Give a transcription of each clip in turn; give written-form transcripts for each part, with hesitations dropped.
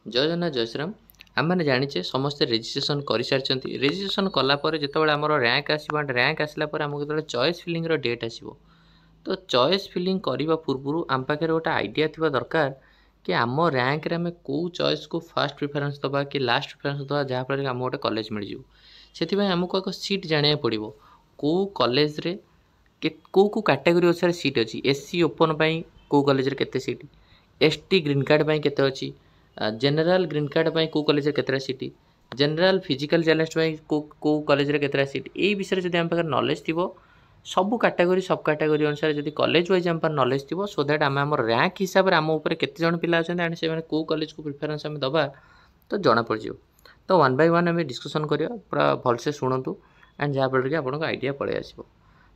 जय जगन्नाथ जय श्रीराम। आम मैंने जाचे समस्ते रेजिस्ट्रेशन कर सारी रेजिस्ट्रेशन कलापर जो आम रैंक आसो एंड रैंक आसला आमको जो चॉइस फिलिंग डेट आसो तो चॉइस फिलिंग करने पूर्व आम पाखे गोटे आइडिया थी दरकार कि आम रैंक रे आम कौ चॉइस को फास्ट प्रिफरेन्स दबा कि लास्ट प्रिफरेन्स दबा जहाँफल आम गोटे कॉलेज मिल जाए से आमको एक सीट जाना पड़ो कौ कॉलेज रे कौ कौ कैटेगरी अनुसार सीट अच्छी एससी ओपन कौ कॉलेज केते सीट एसटी ग्रीन कार्ड पाई केते अच्छी जनरल ग्रीन कार्ड पाई कौ कॉलेज केतरा सीट जनरल फिजिकल चैलेंज पाई कौ कॉलेज केतरा सीट यही विषय जब आम पाखे नॉलेज थी सब कैटेगरी सब कैटेगरी अनुसार जब कॉलेज वाइज आम पाखे नॉलेज थी सो दैट आम आम रैंक हिसाब से आम उपर केते जन पिला अच्छा एंड से कौ कॉलेज को प्रिफरेन्स आम दबा तो जना पड़ तो वन बाय वन आम डिस्कसन करिया पूरा भलसे शुणु एंड जहाँफल कि आपको आइडिया पलि आसो।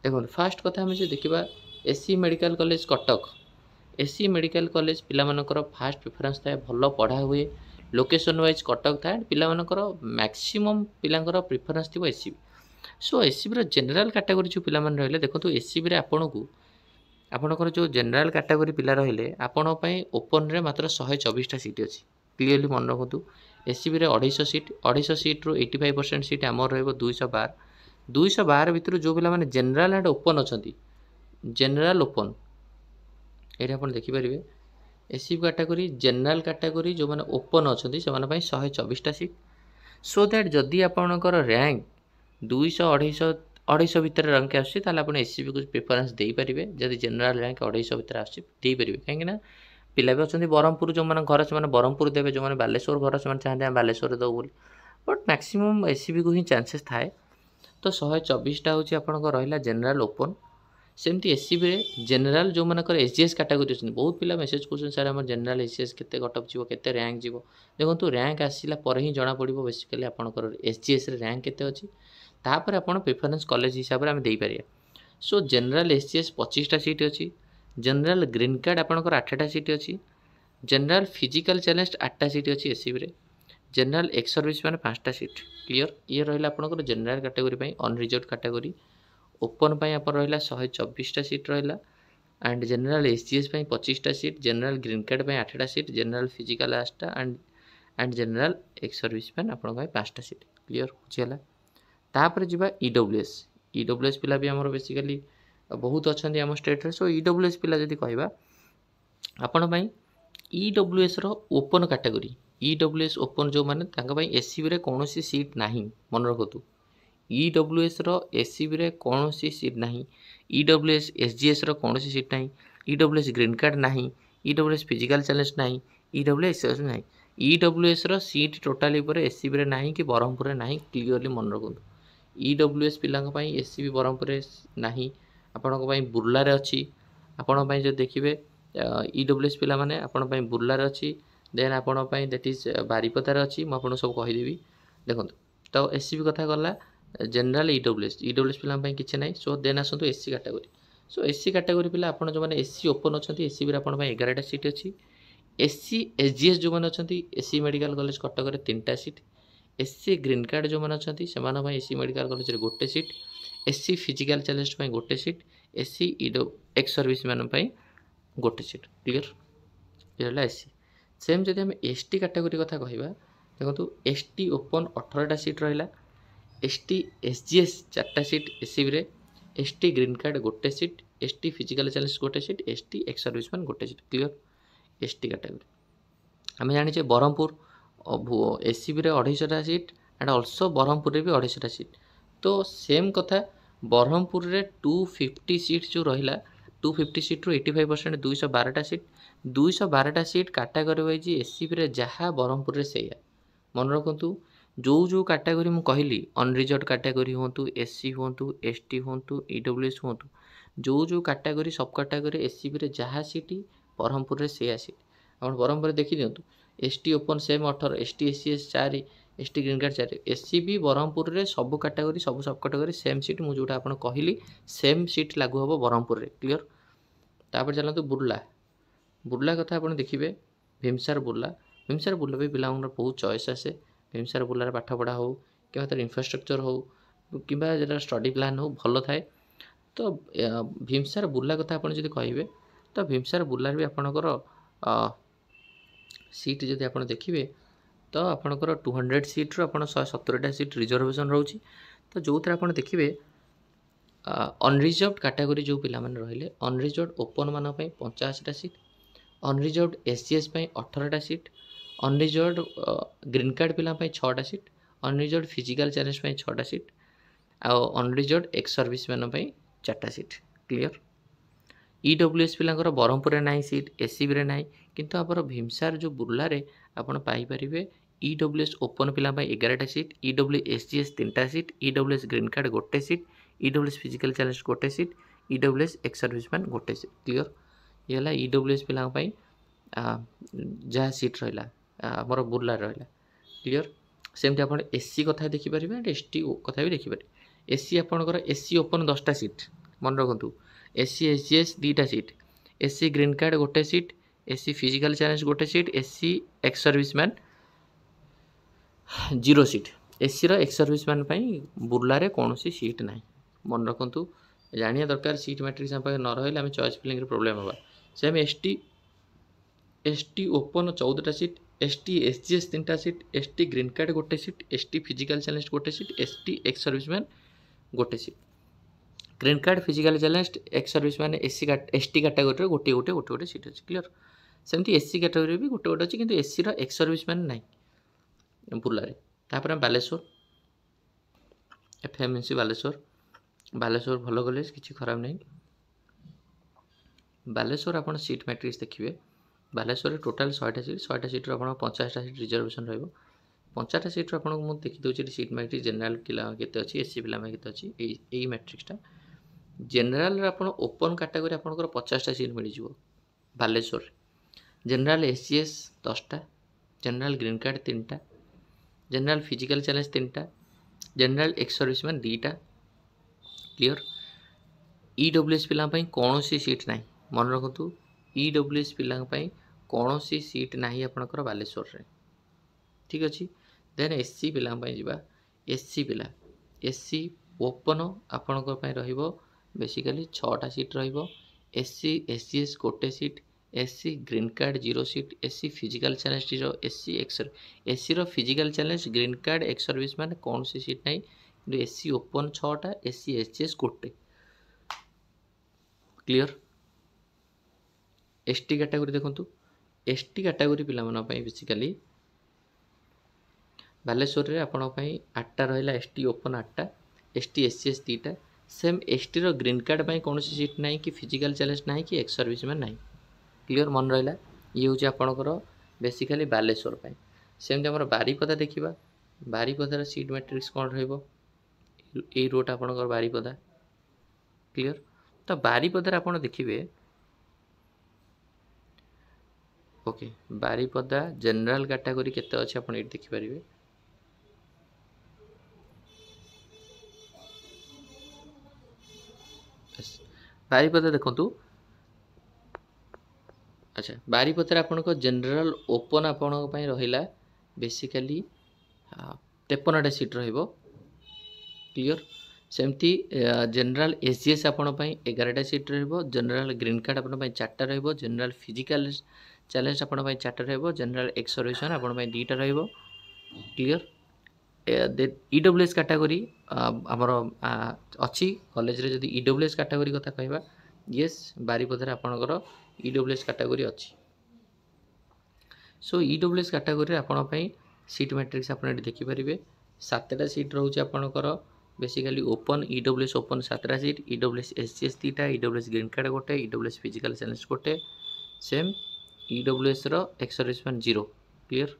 देखो फास्ट कथा आम जो देखा SC medical college Cuttack SC medical college पिलामानकर फास्ट प्रिफरेन्स थाए भल पढ़ा हुए लोकेशन वाइज कटक थाए पिलामानकर मैक्सिमम पिलांकर प्रिफरेन्स थी SCB so SCB general category जो पिला रही देखो एससीबी आपन को आपणकर जो जनरल कैटेगरी पिला रही आपण ओपन रे मात्र 124टा सीट अच्छी क्लीयरली मन रखु एससीबी 250 सीट 250 सीट्रु 85% सीट आम रही 212 भितर जो पिला जनरल एंड ओपन अच्छा जनरल ओपन ये आप देखिपारे एससी कैटेगरी जनरल कैटेगरी जो मैंने ओपन अच्छा से 124टा सीट सो दैट जदि आपणकर रैंक 200 भितर रैंक आसपे एससीबी को प्रिफरेन्स दे पारे जदि जनरल रैंक 250 भितर आसपे कहीं पिला भी अच्छा ब्रह्मपुर जो मैंने घर से ब्रह्मपुर देवे जो मैंने बालेश्वर घर से चाहते हैं बालेश्वर दो बोली बट मैक्सिमम एससीबी को ही चांसेस थाए तो 124टा हूँ आपंकर रहा जनरल ओपन सेमती एससीबी जनरल जो मानकर एसजीएस कैटेगरी अच्छे बहुत पिला मेसेज कर सर आम जनरल एसजीएस केते कटअप जीव केते रैंक जीव देखो रैंक आसला पर ही जना पड़ो बेसिकली आपंकर एसजीएस रैंक केते अच्छी तापर आप प्रिफरेन्स कॉलेज हिसाब से आम दे पारे सो जनरल एसजीएस 25टा सीट अच्छी जनरल ग्रीन कार्ड आपंकर 8टा सीट अच्छी जनरल फिजिकल चैलेंज 8टा सीट अच्छी SCB general ex service man 5टा सीट क्लीयर ये रहा आपंकर general category unreserved category open आप रहा 124टा सीट रहा एंड जनरल एसजीएस 25टा सीट जनरल ग्रीन कार्ड 8टा सीट जनरल फिजिकल 8टा and general ex service man आप 5टा सीट क्लीयर बुझीगला। तापर जी ईडब्ल्यूएस पिला भी आमर बेसिकली बहुत अच्छा आम स्टेट सो ईडब्ल्यूएस पिला जदि कहवा आपण EWS open category EWS open जो मैंने एससीबी कौन सीट ना मन रखु ईडब्ल्यूएस एससीबी कौन सीट ना ईडब्ल्यूएस एसजीएस कौन सीट ना ईडब्ल्यूएस ग्रीन कार्ड ना ईडब्ल्यूएस फिजिकल चैलेंज ना ईडब्ल्यूएस ना ईडब्ल्यूएस सीट टोटाली एससीबी ना कि ब्रह्मपुर ना क्लीयरली मन रखु ईडब्ल्यूएस पिला एससीबी ब्रह्मपुर ना आपण बुर्लार अच्छी आपण जो देखिए ईडब्ल्यूएस पिला माने आपण बुर्लार अच्छी देन आपण दैट इज बारिपदार अच्छी मुझे सब कहीदेवी देखो तो एससीबी कथा गला जनरल ईडब्ल्यूएस पिला किसी ना सो देन आसतु SC category so SC category पिला आप जो मैंने एससी ओपन अच्छा एससी भी आप 11टा सीट अच्छी एससी एसजीएस जो मैंने अच्छा एससी मेडिकल कॉलेज कटक 3टा सीट एससी ग्रीन कार्ड जो मैंने अच्छा से एससी मेडिकल कॉलेज गोटे सीट एससी फिजिकल चैलेंज गोटे seat SC ex service man गोटे सीट क्लीयर ये रहा एससी सेम जब आम एसटी कैटेगरी कथा कहवा देखो एसटी ओपन 18टा सीट रहा एसटी एसजीएस 4टा seat SCB ST green card गोटे सीट एसटी फिजिकल चैलेंज गोटे seat ST ex service man गोटे सीट क्लीयर एसटी कैटेगरी आम जाने ब्रह्मपुर एससीबी 250टा सीट एंड ऑल्सो ब्रह्मपुर भी 250टा सीट तो सेम कथा ब्रह्मपुर 250 सीट जो रहा 250 सीट्रु 85% 212टा सीट 212टा सीट कैटेगरी वाइज एससीबी जहाँ ब्रह्मपुर से मन रखु जो कैटेगरी मु कहली अनरिजर्व कैटेगरी हूँ एससी हूँ एसटी हूँ ईडब्ल्यूएस हूँ जो कैटेगरी सब कैटेगरी एससीबी जहाँ सीट ब्रह्मपुर से सीट आप ब्रह्मपुर देखी दिंतु ST open same 18 ST SCS 4 ST green card 4 SCB Brahmapur में सब कैटेगरी सब कैटेगरी सेम सीट मुझे जोटा आपको कहली सेम सीट लागू हम ब्रह्मपुर में क्लीयर। तापर चलते बुर्ला कथा आप देखिए भीमसार बुर्ला भी पिला बहुत चॉइस आसे भीमसार बुर्लार पाठ पढ़ा हो कि इनफ्रास्ट्रक्चर हो कि स्टडी प्लान हो भल थाए तो भीमसार बुर्ला कथा आप कहे तो भीमसार बुर्लार भी आपणकर सीट जदि आप देखिए तो आपंकर 200 सीट्रु आप 170टा सीट रिजर्वेशन रोचे। तो जो थे आप देखिए अनरिजर्वड कैटेगरी जो पिला रहिले अनरिजर्वड ओपन मान 85टा सीट, अनरिजर्वड एससीएस 18टा सीट, अनरिजर्वड ग्रीन कार्ड पिला 6टा सीट, अनरिजर्वड फिजिकल चैलेंज 6टा सीट आउ अनरिजर्वड एक्स सर्विस मैन 4टा सीट। क्लियर। ईडब्ल्यूएस पिलांकर ब्रह्मपुर ना सीट, एससीबी ना, किंतु आप भीमसार जो बुर्ला आपड़ पाइपर ईडब्ल्यूएस ओपन पिला 11टा सीट, ईडब्ल्यू एसजीएस 3टा सीट, ईडब्ल्यूएस ग्रीन कार्ड गोटे सीट, ईडब्ल्यूएस फिजिकल चैलेंज गोटे सीट, ईडब्ल्यूएस एक्स सर्विसमैन गोटे सीट। क्लियर। ये है ईडब्ल्यूएस पिला जहाँ सीट रहा आमर बुर्ला रहा। क्लियर। सेमती आप एससी कथा देखिपारे, एसटी कथा भी देखिपारे। एससी आपंकर एससी ओपन 10टा सीट मन रखु, एससी एसजीएस 2टा सीट, एससी ग्रीन कार्ड गोटे सीट, एससी फिजिकल चैलेंज गोटे seat, SC ex serviceman 0 seat. SC ex serviceman Burla कौन सी सीट ना मन रखु। जानिया दरकार सीट मैट्रिक्स न रही आम चॉइस फिलिंग प्रोब्लेम होगा। सेम एसटी ओपन 14टा सीट, एसटी एसजीएस 3टा सीट, एसटी ग्रीन कार्ड गोटे सीट, एसटी फिजिकल चैलेंज गोटे सीट, एसटी एक्स सर्विसमैन गोटे seat. Green card physical challenge ex serviceman ST category गोटे गोटे गोटे गोटे सीट अच्छी। क्लियर। सेमती एससी कैटेगोरी भी गोटे गोटे अच्छी, किंतु एससी एक्स सर्विसमैन ना बुर्लारे। तापर बालेश्वर एफएमएनसी बालेश्वर भल कॉलेज किसी खराब नहीं। बालेश्वर आप सीट मैट्रिक्स देखिए, बालेश्वर टोटाल 100टा सीट, 100टा सीट्रु आप 50टा सीट रिजर्वेशन रही। 50टा सीट्रु आपको मुझे देखीदे सीट मैट्रिक्स जनरल केते अच्छी, एससी पिला केते अच्छी, यही मैट्रिक्सटा जनरल आप ओपन कैटेगरी आपंकर 50टा सीट मिल जाव बालेश्वर। जनरल एससीएस 10टा, जनरल ग्रीन कार्ड 3टा, जनरल फिजिकल चैलेंज 3टा, जनरल एक्स सर्विसमैन 2टा। क्लियर। ईडब्ल्यूएस पिला कौन सी सीट ना मन रखु, ईडब्ल्यूएस पिला कौन सी सीट ना आपंकर बालेश्वर रे। ठीक अच्छे। देन एससी पिला जावा, एससी पिला एससी ओपन आपंकर रहिबो बेसिकली 6टा सीट रहिबो, एससी एसजीएस गोटे seat, SC green card 0 seat, SC physical challenge 0, SC ex SC physical challenge green card ex service man कौन सी सीट ना, कि एससी ओपन 6टा, एससी एसजीएस गोटे। क्लियर। एसटी कैटेगरी देखु, एसटी कैटेगरी पिला बेसिकली बालेश्वर रे आपण 8टा रहा, एसटी ओपन 8टा, एसटी एससीएस 2टा। सेम एसटी ग्रीन कार्ड कौन सी सीट ना कि फिजिकल चैलेंज ना कि एक्स सर्विसमैन ना। क्लियर मन रहा। ये हूँ आपंकर बेसिकली बालेश्वर। सेमती आम बारिपदा देखा, बारिपदार सीट मैट्रिक्स कौन रही रोट आपंकर बारिपदा। क्लियर। तो बारिपदार आप देखिए ओके, बारिपदा जनरल कैटेगरी केते अच्छे आप देखिपारे। बारिपदा देखु, अच्छा बारिपदार आपंक जनरल ओपन आपण रहा बेसिकली 53टा सीट रहिबो। क्लियर। सेमती जनरल एसजीएस आपण 11टा सीट रहिबो, जनरल ग्रीन कार्ड आपण 4टा रहिबो, जनरल फिजिकल चैलेंज आपण 4टा रहिबो, जनरल एक्स सर्विसमैन आपण 2टा रहिबो। क्लियर। ईडब्ल्यूएस कैटेगरी आमर अच्छी कॉलेज रे जदि ईडब्ल्यूएस कैटेगरी कथा कहबा, यस बारिपदार आपणकर ईडब्ल्यूएस कैटेगरी अच्छी। सो ईडब्ल्यूएस कैटेगरी आपण सीट मैट्रिक्स आप देखिपारे। 7टा सीट रोचे आपणकर बेसिकली ओपन, ईडब्ल्यूएस ओपन 7टा सीट, ईडब्ल्यूएस एसजीएस 2टा, ईडब्ल्यूएस ग्रीन कार्ड गोटे, ईडब्ल्यूएस फिजिकल चैलेंज गोटे, same EWS ex serviceman 0। Clear.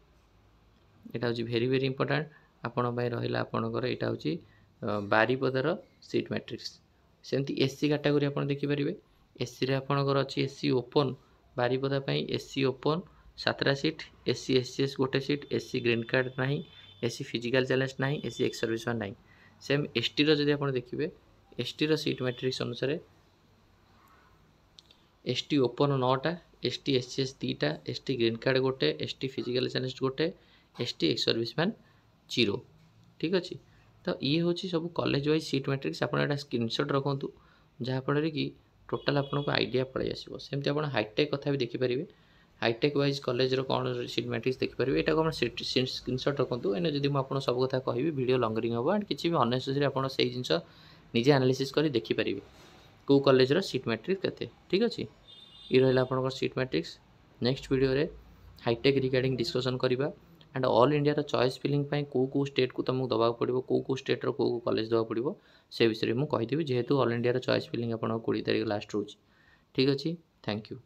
यहाँ हूँ भेरी भेरी इंपोर्टाट आपण रहा आपणकर यहाँ हूँ बारिपदार सीट मैट्रिक्स। सेमती एससी कैटेगरी आप देखिपारे, एससी रे आपणकर अच्छी SC open Baripada SC open 7टा सीट, एससी एससीएस गोटे सीट, एससी ग्रीन कार्ड ना, एससी फिजिकल चैलेंज ना, एससी एक्स सर्विसमैन ना। सेम एसटी जदि आप देखिए, एसटी सीट मैट्रिक्स अनुसार एसटी ओपन 9टा, एसटी एससीएस 2टा, एसटी ग्रीन कार्ड गोटे, एसटी फिजिकल चैलेंज गोटे, एसटी एक्स सर्विसमैन 0। ठीक अच्छे। तो ये हूँ सब कॉलेज वाइज सीट मैट्रिक्स आप स्क्रीनशॉट रखु, जहाँफल कि टोटाल आपको आइडिया पलि आसो। सेमती आप हाईटेक कथा भी देखिपारे, हाईटेक वाइज कॉलेज कौन सीट मैट्रिक्स देखिपारे यहाँ आप स्क्रीनशॉट रखुँ एने जब मुझे सब कथा कहि वीडियो लंगरिंग हम एंड किसी भी अननेसेसरी आप जिन निजे एनालिसिस कर देखिपारे कौ कॉलेज सीट मैट्रिक्स केते ठीक अच्छे ये रहा आप सीट मैट्रिक्स नेक्स्ट वीडियो रे हाईटेक रिगार्डिंग डिस्कसन करवा and all India choice filling कौ स्टेट को तुमको दवा पड़ो कौ स्टेट कौ कॉलेज दवा पड़ो से विषय में मुझे कहीदेवी जेहेतु ऑल इंडिया चॉइस फिलिंग आप 20 तारीख लास्ट रोज ठीक अच्छे थैंक यू।